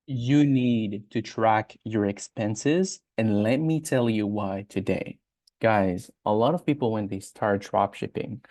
You need to track your expenses, and let me tell you why today. Guys, a lot of people, when they start dropshipping,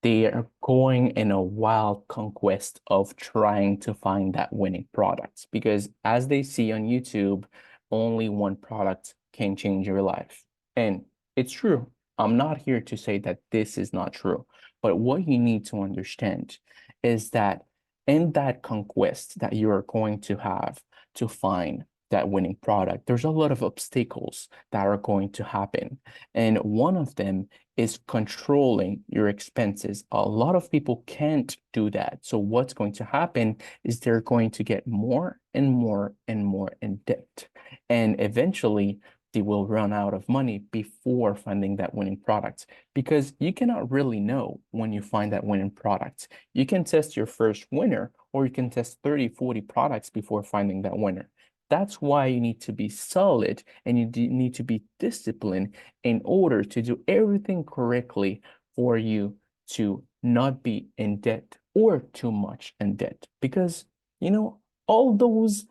they are going in a wild conquest of trying to find that winning product because as they see on YouTube, only one product can change your life. And it's true. I'm not here to say that this is not true, but what you need to understand is that in that conquest that you are going to have to find that winning product, there's a lot of obstacles that are going to happen. And one of them is controlling your expenses. A lot of people can't do that. So what's going to happen is they're going to get more and more and more in debt. And eventually they will run out of money before finding that winning product because you cannot really know when you find that winning product. You can test your first winner or you can test 30, 40 products before finding that winner. That's why you need to be solid and you need to be disciplined in order to do everything correctly for you to not be in debt or too much in debt. Because, all those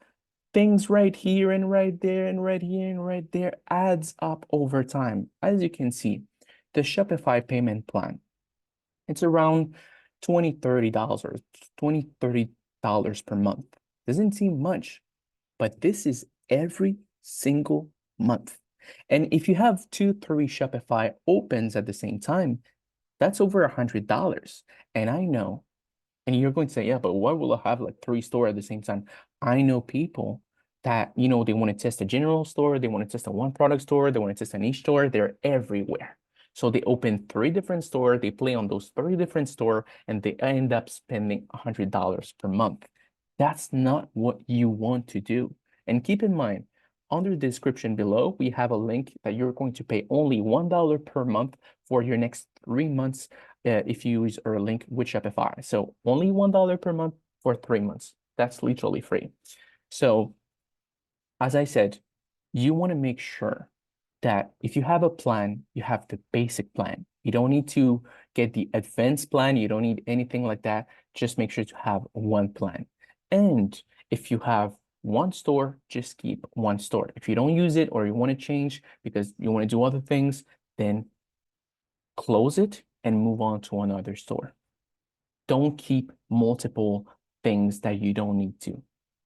things right here and right there and right here and right there adds up over time. As you can see, the Shopify payment plan, it's around $20, $30, $20, $30 per month. Doesn't seem much, but this is every single month. And if you have two, three Shopify opens at the same time, that's over $100. And I know, and you're going to say, yeah, but why will I have like three store at the same time? I know people that, they want to test a general store, they want to test a one product store, they want to test a niche store, they're everywhere. So they open three different stores, they play on those three different store, and they end up spending $100 per month. That's not what you want to do. And keep in mind, under the description below, we have a link that you're going to pay only $1 per month for your next 3 months if you use our link with Shopify. So only $1 per month for 3 months. That's literally free. So as I said, you want to make sure that if you have a plan, you have the basic plan. You don't need to get the advanced plan. You don't need anything like that. Just make sure to have one plan. And if you have one store, just keep one store. If you don't use it or you want to change because you want to do other things, then close it and move on to another store. Don't keep multiple things that you don't need to.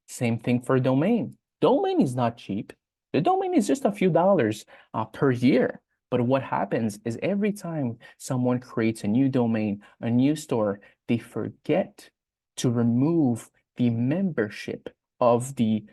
Same thing for domain. Domain is not cheap. The domain is just a few dollars per year. But what happens is every time someone creates a new domain, a new store, they forget to remove the membership of the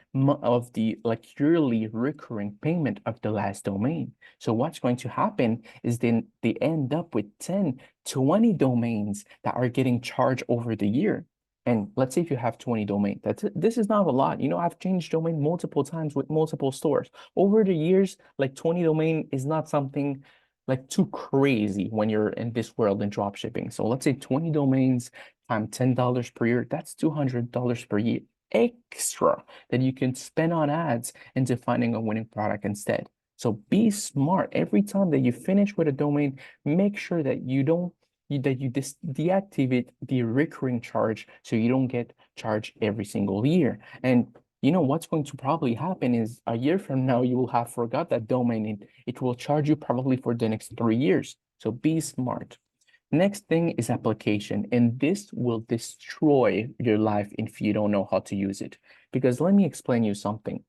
like yearly recurring payment of the last domain. So what's going to happen is then they end up with 10, 20 domains that are getting charged over the year. And let's say if you have 20 domains, this is not a lot. I've changed domain multiple times with multiple stores. Over the years, like 20 domain is not something like too crazy when you're in this world in drop shipping. So let's say 20 domains times $10 per year, that's $200 per year extra that you can spend on ads into finding a winning product instead. So be smart. Every time that you finish with a domain, make sure that you don't that you deactivate the recurring charge so you don't get charged every single year. And what's going to probably happen is a year from now you will have forgot that domain and it will charge you probably for the next 3 years. So be smart. Next thing is application, and this will destroy your life if you don't know how to use it. Because let me explain you something.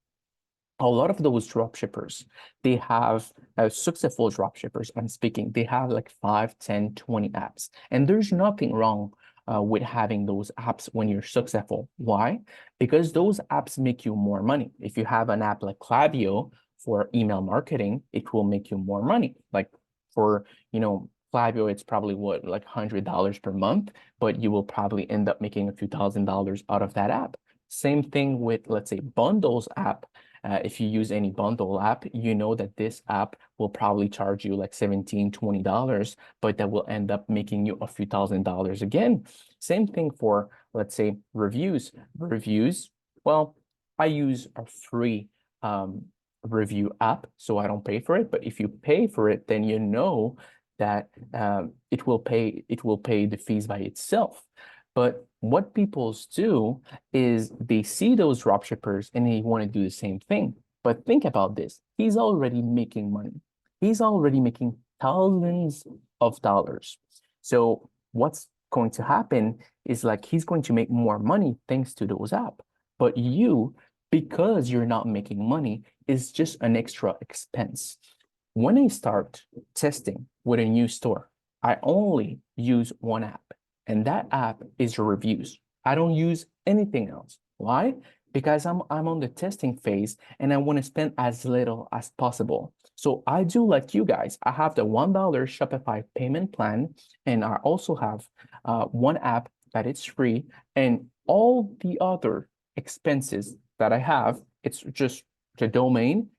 A lot of those drop shippers, they have successful drop shippers, I'm speaking, they have like 5, 10, 20 apps. And there's nothing wrong with having those apps when you're successful. Why? Because those apps make you more money. If you have an app like Klaviyo for email marketing, it will make you more money. Like for, Klaviyo, it's probably what, like $100 per month, but you will probably end up making a few $1,000s out of that app. Same thing with, let's say, Bundles app. If you use any bundle app, you know that this app will probably charge you like $17, $20, but that will end up making you a few $1,000s again. Same thing for, let's say, reviews. Reviews, well, I use a free review app, so I don't pay for it. But if you pay for it, then you know that it will pay the fees by itself. But what people do is they see those dropshippers and they want to do the same thing. But think about this. He's already making money. He's already making thousands of dollars. So what's going to happen is like he's going to make more money thanks to those apps. But you, because you're not making money, is just an extra expense. When I start testing with a new store, I only use one app, and that app is reviews. I don't use anything else. Why? Because I'm on the testing phase and I want to spend as little as possible. So I do like you guys. I have the $1 Shopify payment plan, and I also have one app that it's free, and all the other expenses that I have, it's just the domain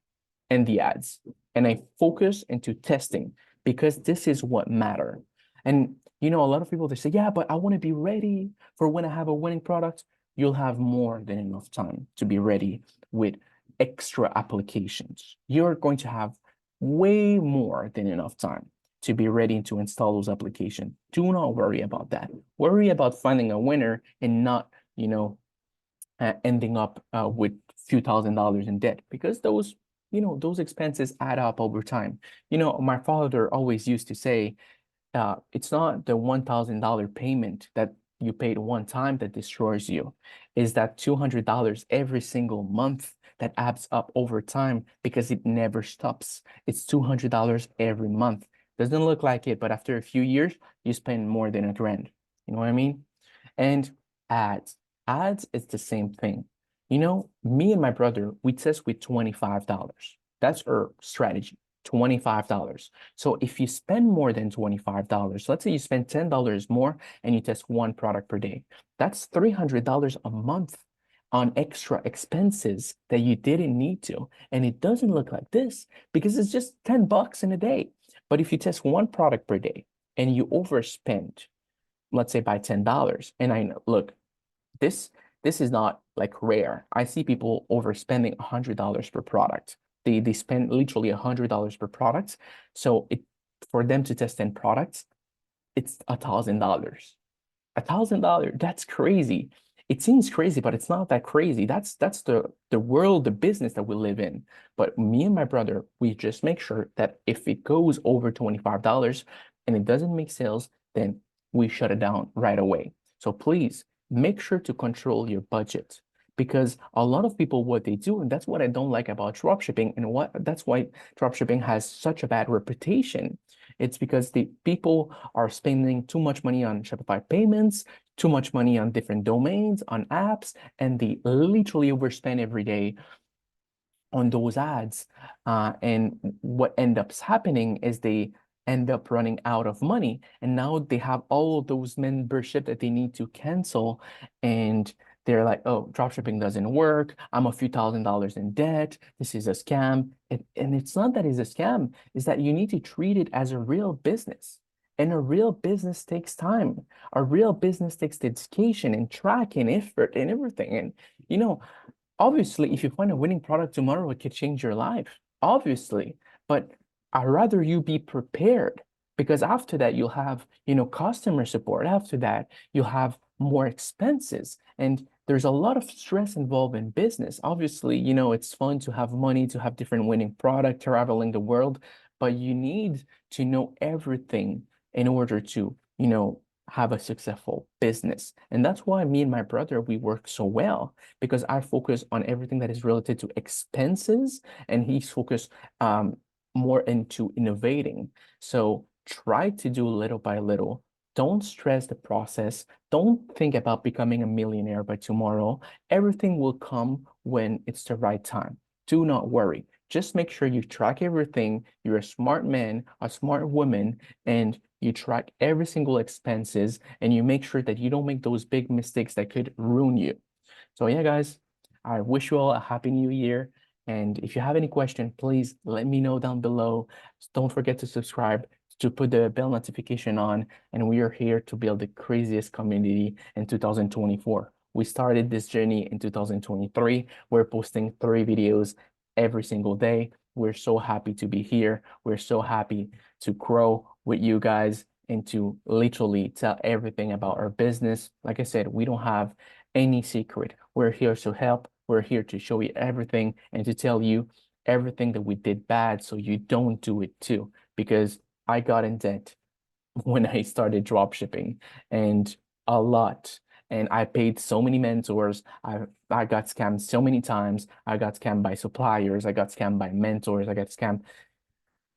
and the ads. And I focus into testing because this is what matter. And you know, a lot of people, they say, yeah, but I want to be ready for when I have a winning product. You'll have more than enough time to be ready with extra applications. You're going to have way more than enough time to be ready to install those applications. Do not worry about that. Worry about finding a winner and not, you know, ending up with few $1,000s in debt, because those, you know, those expenses add up over time. You know, my father always used to say, it's not the $1,000 payment that you paid one time that destroys you. Is that $200 every single month that adds up over time because it never stops. It's $200 every month. Doesn't look like it, but after a few years, you spend more than $1,000. You know what I mean? And ads. Ads is the same thing. You know, me and my brother, we test with $25. That's our strategy, $25. So if you spend more than $25, let's say you spend $10 more and you test one product per day, that's $300 a month on extra expenses that you didn't need to. And it doesn't look like this because it's just $10 in a day. But if you test one product per day and you overspend, let's say by $10, and I know, look, this this is not like rare. I see people overspending $100 per product. They spend literally $100 per product. So it, for them to test 10 products, it's $1,000. $1,000, that's crazy. It seems crazy, but it's not that crazy. That's the world, the business that we live in. But me and my brother, we just make sure that if it goes over $25 and it doesn't make sales, then we shut it down right away. So please make sure to control your budget, because a lot of people, what they do, and that's what I don't like about dropshipping, and what that's why dropshipping has such a bad reputation. It's because the people are spending too much money on Shopify payments, too much money on different domains, on apps, and they literally overspend every day on those ads. And what ends up happening is they end up running out of money. And now they have all of those membership that they need to cancel. And they're like, oh, dropshipping doesn't work. I'm a few $1,000s in debt. This is a scam. And it's not that it's a scam, it's that you need to treat it as a real business. And a real business takes time. A real business takes dedication and tracking effort and everything. And, you know, obviously, if you find a winning product tomorrow, it could change your life, obviously. But I'd rather you be prepared, because after that, you'll have, you know, customer support. After that, you'll have more expenses. And there's a lot of stress involved in business. Obviously, you know, it's fun to have money, to have different winning product, traveling the world, but you need to know everything in order to, you know, have a successful business. And that's why me and my brother, we work so well, because I focus on everything that is related to expenses, and he's focused more into innovating. So try to do little by little. Don't stress the process. Don't think about becoming a millionaire by tomorrow. Everything will come when it's the right time. Do not worry. Just make sure you track everything. You're a smart man, a smart woman, and you track every single expenses, and you make sure that you don't make those big mistakes that could ruin you. So yeah, guys, I wish you all a happy new year. And if you have any question, please let me know down below. Don't forget to subscribe, to put the bell notification on. And we are here to build the craziest community in 2024. We started this journey in 2023. We're posting 3 videos every single day. We're so happy to be here. We're so happy to grow with you guys. and to literally tell everything about our business. Like I said, we don't have any secret. We're here to help. We're here to show you everything and to tell you everything that we did bad so you don't do it too. Because I got in debt when I started drop shipping, and a lot. And I paid so many mentors. I got scammed so many times. I got scammed by suppliers. I got scammed by mentors. I got scammed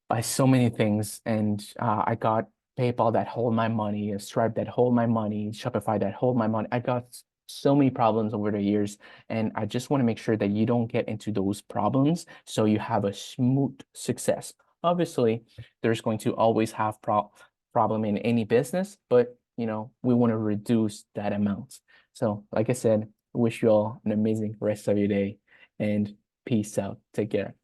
by so many things. And I got PayPal that hold my money, Stripe that hold my money, Shopify that hold my money. I got so many problems over the years. And I just want to make sure that you don't get into those problems so you have a smooth success. Obviously, there's going to always have problem in any business, but we want to reduce that amount. So, like I said, wish you all an amazing rest of your day and peace out. Take care.